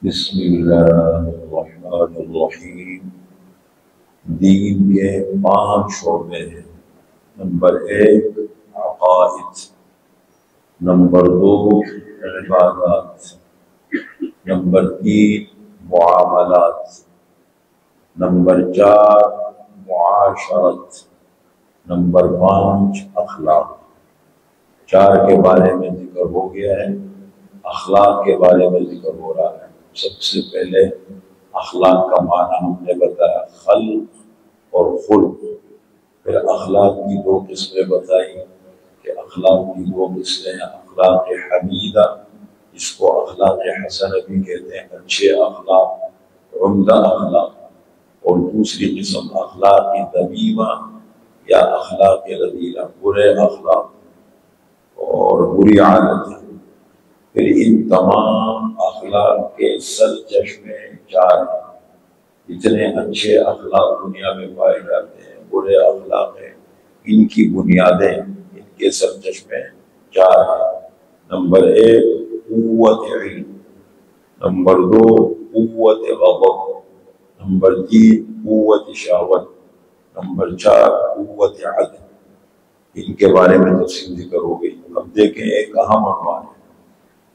بسم اللہ الرحمن الرحیم۔ دین کے 5 شعبے ہیں۔ نمبر 1 عقائد، نمبر 2 عبادات، نمبر 3 معاملات، نمبر 4 معاشرت، نمبر 5 اخلاق۔ 4 کے بارے میں ذکر ہو گیا ہے، اخلاق کے بارے میں ذکر ہو رہا ہے۔ سب سے پہلے اخلاق کا معنی ہم نے بتایا، خلق اور خلق۔ پھر اخلاق کی 2 قسمیں بتائی کہ اخلاق کی 2 قسمیں ہیں، اخلاق حمیدہ جس کو اخلاق حسنہ بھی کہتے ہیں، اچھے اخلاق، عمدہ اخلاق، اور دوسری قسم اخلاق ذمیمہ یا اخلاق رذیلہ، برے اخلاق اور بری عادتیں۔ پھر ان تمام اخلاق کے سر چشمے 4 ہیں۔ جتنے اچھے اخلاق دنیا میں پائے جاتے ہیں، برے اخلاق ہیں، ان کی بنیادیں، ان کے سر چشمے 4 ہیں۔ نمبر 1 قوت علم، نمبر 2 قوت غضب، نمبر 3 قوت شہوت، نمبر 4 قوت عدل۔ ان کے بارے میں تفصیل ذکر ہو گئی۔ اب دیکھیں ایک اہم عنوان ہے،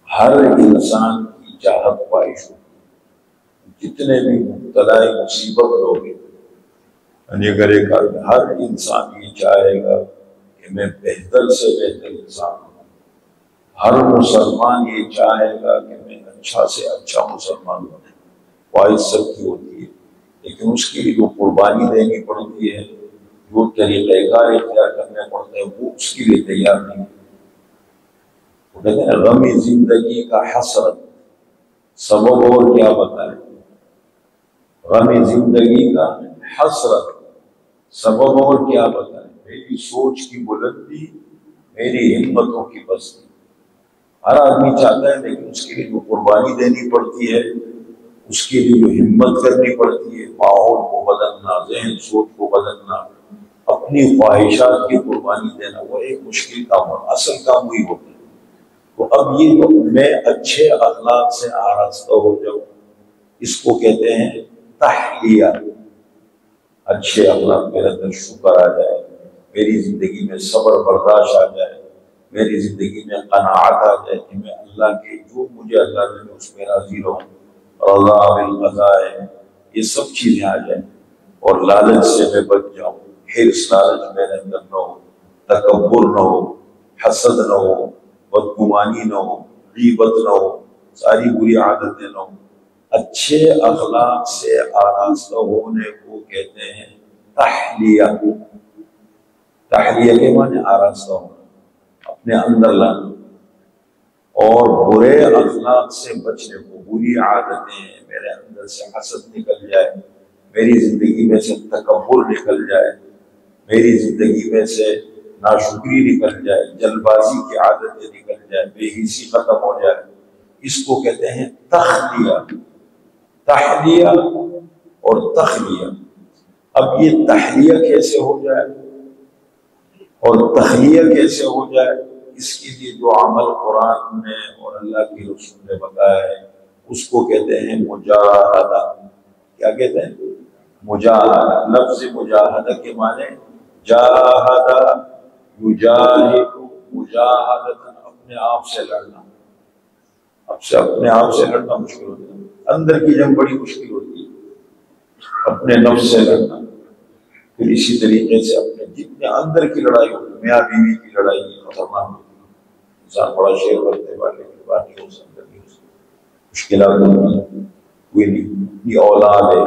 ہر انسان کی چاہت خواہش ہوتی، جتنے بھی مبتلا مصیبت لوگ ہیں، یعنی اگر ایک ہر انسان یہ چاہے گا کہ میں بہتر سے بہتر انسان ہوں، ہر مسلمان یہ چاہے گا کہ میں اچھا سے اچھا مسلمان ہوں، خواہش سب کی ہوتی ہے، لیکن اس کے لیے جو قربانی دینی پڑتی ہے، جو طریقہ کار اختیار کرنے پڑتا ہے، وہ اس کے لیے تیار نہیں ہے۔ کہتے ہیں غم زندگی کا حسرت، سبب اور کیا بتائیں، غم زندگی کا حسرت، سبب اور کیا بتائیں، میری سوچ کی بلندی، میری ہمتوں کی بستی۔ ہر آدمی چاہتا ہے، لیکن اس کے لیے جو قربانی دینی پڑتی ہے، اس کے لیے جو ہمت کرنی پڑتی ہے، ماحول کو بدلنا، ذہن سوچ کو بدلنا، اپنی خواہشات کی قربانی دینا، وہ ایک مشکل کام ہے، اصل کام وہی ہوتا ہے۔ تو اب یہ جو میں اچھے اخلاق سے آراستہ ہو جاؤں، اس کو کہتے ہیں تحلیہ۔ اچھے اخلاق، میرے اندر شکر آ جائے، میری زندگی میں صبر برداشت آ جائے، میری زندگی میں قناعت آ جائے کہ میں اللہ کے جو مجھے اللہ نے اس میں راضی رہوں، رضا بالقضاء، یہ سب چیزیں آ جائیں، اور لالچ سے میں بچ جاؤں، حرص لالچ میرے اندر نہ ہو، تکبر نہ ہو، حسد نہ ہو، بدگمانی نہ ہو، غیبت نہ ہو، ساری بری عادتیں نہ ہو۔ اچھے اخلاق سے آراستہ ہونے کو کہتے ہیں تحلیہ۔ تحلیہ کے معنی آراستہ ہونا، اپنے اندر لانا، اور برے اخلاق سے بچنے کو، بری عادتیں، میرے اندر سے حسد نکل جائے، میری زندگی میں سے تکبر نکل جائے، میری زندگی میں سے ناشکری نکل جائے، جلد بازی کی عادتیں نکل جائے، بے حسی ختم ہو جائے، اس کو کہتے ہیں تخلیہ۔ تحلیہ اور تخلیہ۔ اب یہ تحلیہ کیسے ہو جائے اور تخلیہ کیسے ہو جائے، اس کے لیے جو عمل قرآن میں اور اللہ کے رسول نے بتایا ہے، اس کو کہتے ہیں مجاہدہ۔ کیا کہتے ہیں؟ مجاہدہ۔ لفظ مجاہدہ کے معنی جاہدہ یجاہد، مجاہدہ، اپنے آپ سے لڑنا۔ اب سے اپنے آپ سے لڑنا مشکل ہوتا ہے، اندر کی جنگ بڑی مشکل ہوتی ہے، اپنے نفس سے لڑنا۔ پھر اسی طریقے سے اپنے جتنے اندر کی لڑائی ہوتی ہے، میاں بیوی کی لڑائی خطرناک ہوتی ہے، انسان بڑا شیر کرتے والے کی بات نہیں ہو سکتا، مشکلات ہوتی ہیں، کوئی نہیں، اپنی اولاد ہے،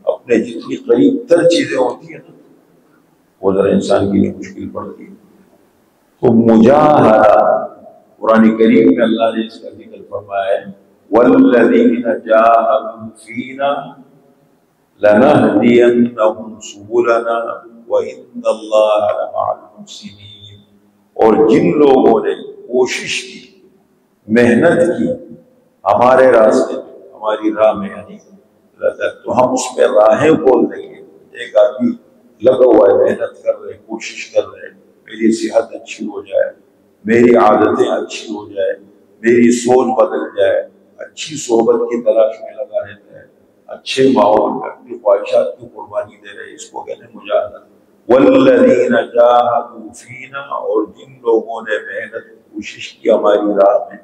اپنے جتنی قریب تر چیزیں ہوتی ہیں نا، وہ ذرا انسان کے لیے مشکل پڑتی ہے۔ تو مجاہدہ، قرآن کریم میں اللہ نے اس کا ذکر فرمایا ہے، وَالَّذِينَ جَاهَدُوا فِينَا لَنَهْدِيَنَّهُمْ سُبُلَنَا وَإِنَّ اللَّهَ لَمَعَ الْمُحْسِنِينَ۔ اور جن لوگوں نے کوشش کی، محنت کی ہمارے راستے میں، ہماری راہ میں، یعنی تو ہم اس پہ راہیں کھول دیں گے۔ ایک آدمی لگا ہوا ہے، محنت کر رہے، کوشش کر رہے، میری صحت اچھی ہو جائے، میری عادتیں اچھی ہو جائے، میری سوچ بدل جائے، اچھی صحبت کی تلاش میں لگا رہتا ہے، اچھے ماحول میں اپنی خواہشات کی قربانی دے رہے، اس کو کہتے ہیں مجاہدہ۔ والذین جاہدوا فینا، اور جن لوگوں نے محنت کوشش کی ہماری راہ میں،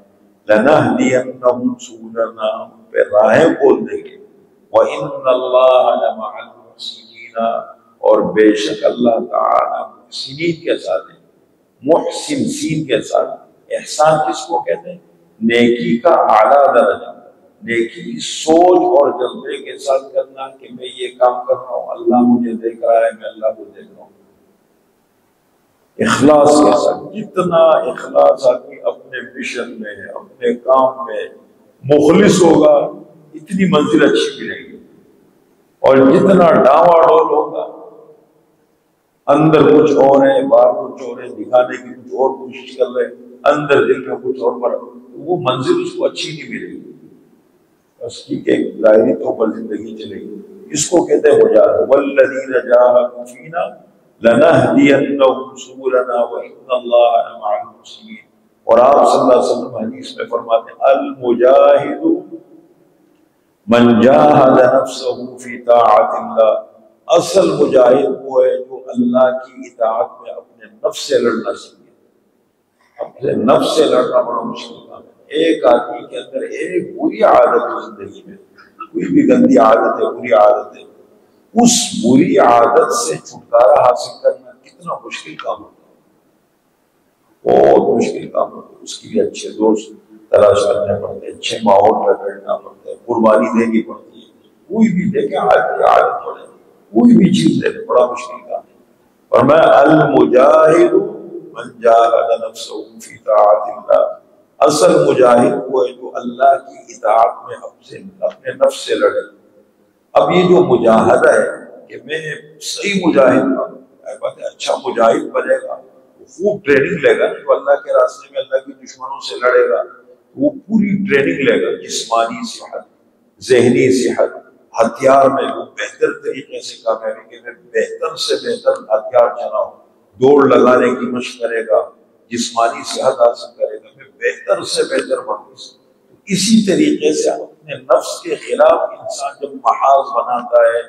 لنہدینہم سبلنا، ان پہ راہیں کھول دیں گے، وَإِنَّ اللَّهَ لَمَعَ الْمُحْسِنِينَ، اور بے شک اللہ تعالی محسنین کے ساتھ ہے، محسن سین کے ساتھ۔ احسان کس کو کہتے ہیں؟ نیکی کا اعلیٰ درجہ، نیکی سوچ اور جذبے کے ساتھ کرنا کہ میں یہ کام کر رہا ہوں، اللہ مجھے دیکھ رہا ہے، میں اللہ کو دیکھ رہا ہوں۔ اخلاص کے ساتھ، جتنا اخلاص آدمی اپنے مشن میں، اپنے کام میں مخلص ہوگا، اتنی منزل اچھی ملے گی۔ اور جتنا ڈاواں ڈول ہوگا، اندر کچھ اور ہے باہر کچھ اور ہے، دکھانے کی کچھ اور کوشش کر رہے، اندر دل میں کچھ اور پڑا، وہ منزل اس کو اچھی نہیں ملے گی، بس ٹھیک ہے ظاہری طور پر زندگی چلے گی۔ اس کو کہتے ہیں مجاہدہ۔ والذین جاہدوا فینا لنہدینہم سبلنا وإن اللہ لمع المحسنین۔ اور آپ صلی اللہ علیہ وسلم حدیث میں فرماتے ہیں المجاہد من جاہد نفسہ فی طاعت اللہ، اصل مجاہد وہ ہے جو اللہ کی اطاعت میں اپنے نفس سے لڑنا سیکھے۔ اپنے نفس سے لڑنا بڑا مشکل کام ہے۔ ایک آدمی کے اندر ایک بری عادت ہے زندگی میں، کوئی بھی گندی عادت ہے، بری عادت ہے، اس بری عادت سے چھٹکارا حاصل کرنا کتنا مشکل کام ہوتا ہے، بہت مشکل کام ہوتا ہے۔ اس کے لیے اچھے دوست تلاش کرنے پڑتے ہیں، اچھے ماحول میں بیٹھنا پڑتا ہے، قربانی دینی پڑتی ہے۔ کوئی بھی دیکھیں عادت پڑے، کوئی بھی چیز دے دے، بڑا مشکل کام ہے۔ اور میں المجاہد من جاہد نفسہ فی طاعت اللہ، اصل مجاہد وہ ہے جو اللہ کی اطاعت میں اپنے نفس سے لڑے۔ اب یہ جو مجاہدہ ہے کہ میں صحیح مجاہد بنوں، بات ہے اچھا مجاہد بنے گا، وہ خوب ٹریننگ لے گا، جو اللہ کے راستے میں اللہ کے دشمنوں سے لڑے گا وہ پوری ٹریننگ لے گا، جسمانی صحت، ذہنی صحت، ہتھیار میں وہ بہتر طریقے سے کامیابی کے میں بہتر سے بہتر ہتھیار چلاؤں، دوڑ لگانے کی مشق کرے گا، جسمانی صحت حاصل کرے گا، میں بہتر سے بہتر بنوں۔ اسی طریقے سے اپنے نفس کے خلاف انسان جب محاذ بناتا ہے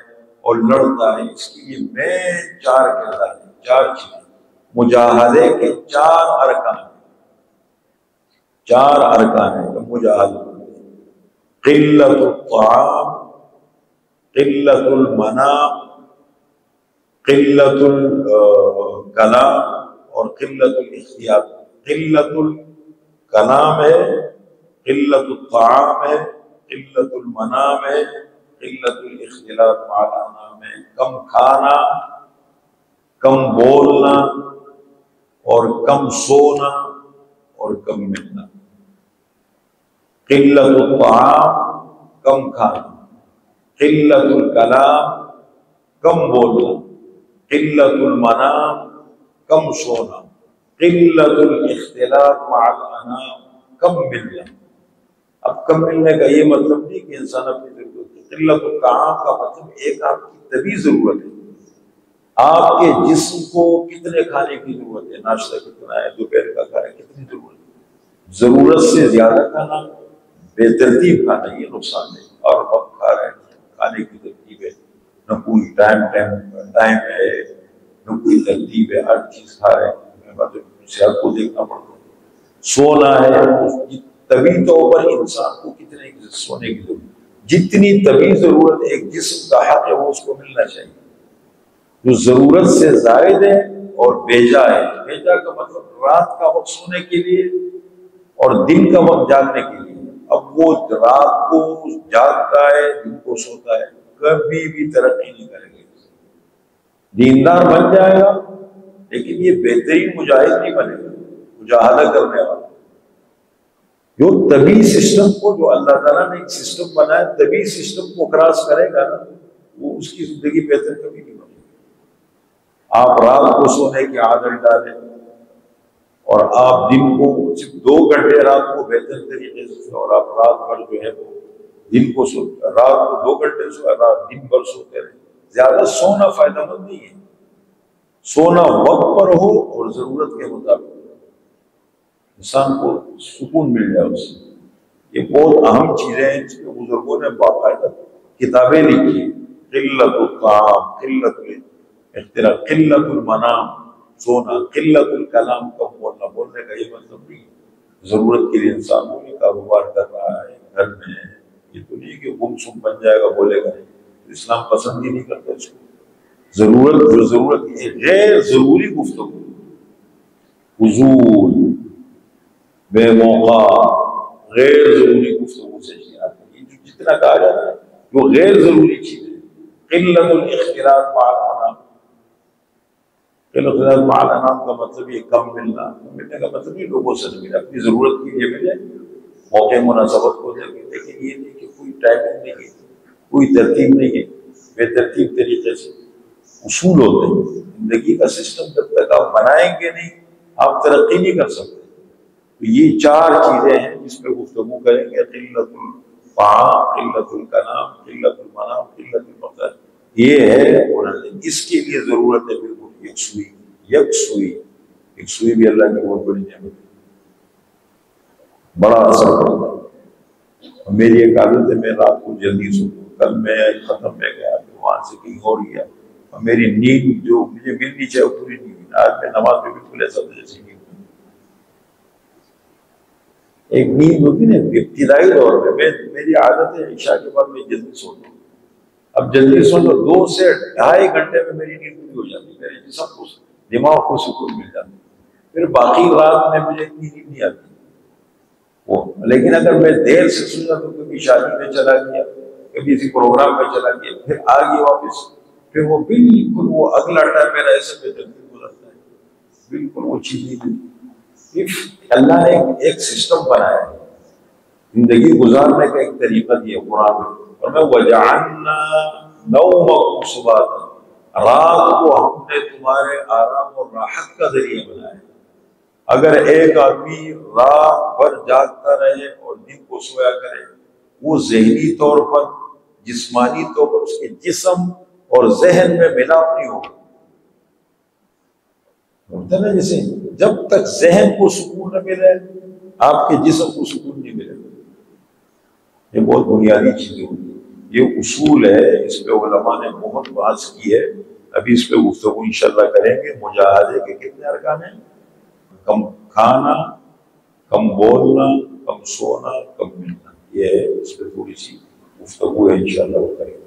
اور لڑتا ہے، اس کے لیے میں چار کردار ہیں، چار چیزیں، مجاہدے کے چار ارکان ہیں، چار ارکان ہیں مجاہدے: قلت الطعام، قلت المنام، قلت الکلام اور قلت الاختیار۔ قلت الکلام ہے، قلت الطعام ہے، قلت المنام ہے، قلت الاختلاط مع الانام ہے، کم کھانا، کم بولنا اور کم سونا اور کم ملنا۔ قلت الطعام، کم کھانا، قلت الکلام، کم بولنا، قلت المنام، کم سونا، قلت الاختلاط مع الانام، کم ملنا۔ اب کم ملنے کا یہ مطلب نہیں کہ انسان اپنی ضرورت ہے، قلت الطعام کا مطلب ایک آپ کی طبی ضرورت ہے، آپ کے جسم کو کتنے کھانے کی ضرورت ہے، ناشتہ کتنا ہے، دوپہر کا کھانا کتنی ضرورت ہے۔ ضرورت سے زیادہ کھانا، بے ترتیب کھانا، یہ نقصان ہے۔ اور وقت کھا رہے ہیں، کھانے کی ترتیب ہے، نہ کوئی ٹائم ہے، نہ کوئی ترتیب ہے، ہر چیز کھا رہے ہیں، صحت کو دیکھنا پڑتا ہے۔ سونا ہے، طبی طور پر انسان کو کتنے سونے کی ضرورت، جتنی طبی ضرورت ایک جسم کا حق ہے وہ اس کو ملنا چاہیے۔ جو ضرورت سے زائد ہے اور بیجا ہے، بیجا کا مطلب رات کا وقت سونے کے لیے اور دن کا وقت جاگنے کے لیے۔ اب وہ رات کو جاگتا ہے، دن کو سوتا ہے، کبھی بھی ترقی نہیں کرے گا، دیندار بن جائے گا لیکن یہ بہترین مجاہد نہیں بنے گا، مجاہدہ کرنے والا۔ جو طبی سسٹم کو، جو اللہ تعالیٰ نے ایک سسٹم بنایا، طبی سسٹم کو کراس کرے گا نا، وہ اس کی زندگی بہتر کبھی نہیں بنے گی۔ آپ رات کو سونے کی عادت ڈالیں اور آپ دن کو صرف 2 گھنٹے رات کو بہتر طریقے سے، اور آپ رات بھر جو ہے وہ دن کو رات کو 2 گھنٹے سو، رات دن بھر سوتے رہے۔ زیادہ سونا فائدہ مند نہیں ہے، سونا وقت پر ہو اور ضرورت کے مطابق، انسان کو سکون مل جائے اس سے۔ یہ بہت اہم چیزیں ہیں جس پہ بزرگوں نے باقاعدہ کتابیں لکھی ہیں. قلت الطعام، قلت الاختراع، قلت المنام، سونا، قلت الکلام، کم بولنا. بولنے کا یہ مطلب نہیں ہے ضرورت کے لیے انسان کو یہ کاروبار کر رہا ہے گھر میں ہے، یہ تو نہیں کہ گم سم بن جائے گا بولے گا نہیں. اسلام پسند ہی نہیں کرتا اس کو. ضرورت جو ضرورت ہے، غیر ضروری گفتگو، فضول، بے موقع، غیر ضروری گفتگو سے یہ جو جتنا کہا جا رہا ہے وہ غیر ضروری چیز ہے. قلت الاختلاط مع الانام، اختلاط مع الانام کا مطلب یہ کم ملنا. ملنے کا مطلب یہ لوگوں سے ملے، اپنی ضرورت کے لیے ملے، موقع مناسبت کو دے گے، لیکن یہ نہیں کہ کوئی ٹائمنگ نہیں ہے، کوئی ترتیب نہیں ہے، بے ترتیب طریقے سے. اصول ہوتے ہیں زندگی کا سسٹم، جب تک آپ بنائیں گے نہیں آپ ترقی نہیں کر سکتے. تو یہ چار چیزیں ہیں جس پہ گفتگو کریں گے: قلت الطعام، قلت الکلام، قلت المنام، قلت المقدار. یہ ہے اس کے لیے ضرورت ہے بالکل یکسوئی. یکسوئی، یکسوئی بھی اللہ کی بہت بڑی نعمت ہے، بڑا اثر پڑتا ہے. میری ایک عادت ہے میں رات کو جلدی سوتا ہوں. کل میں ختم میں گیا پھر وہاں سے کہیں اور گیا اور میری نیند جو مجھے ملنی چاہیے وہ پوری نہیں ہوئی. آج میں نماز میں بالکل ایسا تھا جیسے نیند. ایک نیند ہوتی نا ابتدائی دور میں میری عادت ہے عشاء کے بعد میں جلدی سوتا ہوں. اب جلدی سو تو 2 سے 2.5 گھنٹے میں میری نیند پوری ہو جاتی ہے، میرے جسم کو دماغ کو سکون مل جاتا ہے. پھر باقی رات میں مجھے اتنی نیند نہیں آتی وہ. لیکن اگر میں دیر سے سو جاتا ہوں، کبھی شادی میں چلا گیا، کبھی کسی پروگرام میں چلا گیا، پھر آ گیا واپس، پھر وہ بالکل وہ اگلا ٹائم میرا ایسے بے ترتیب گزرتا ہے، بالکل وہ چیز نہیں. اللہ نے ایک سسٹم بنایا ہے زندگی گزارنے کا، ایک طریقہ دیا قرآن میں. اور میں وَجَعَلْنَا نَوْمَكُمْ سُبَاتًا، رات کو ہم نے تمہارے آرام اور راحت کا ذریعہ بنایا. اگر ایک آدمی رات بھر جاگتا رہے اور دن کو سویا کرے، وہ ذہنی طور پر، جسمانی طور پر اس کے جسم اور ذہن میں ملاپ نہیں ہوگا. ہوتا نا جیسے جب تک ذہن کو سکون نہ ملے آپ کے جسم کو سکون نہیں ملے گا. یہ بہت بنیادی چیزیں ہوتی ہیں. یہ اصول ہے، اس پہ علماء نے بہت بحث کی ہے. ابھی اس پہ گفتگو انشاءاللہ کریں گے. مجاہدے کے کتنے ارکان ہیں؟ کم کھانا، کم بولنا، کم سونا، کم ملنا. یہ ہے، اس پہ تھوڑی سی گفتگو ہے، انشاءاللہ وہ کریں گے.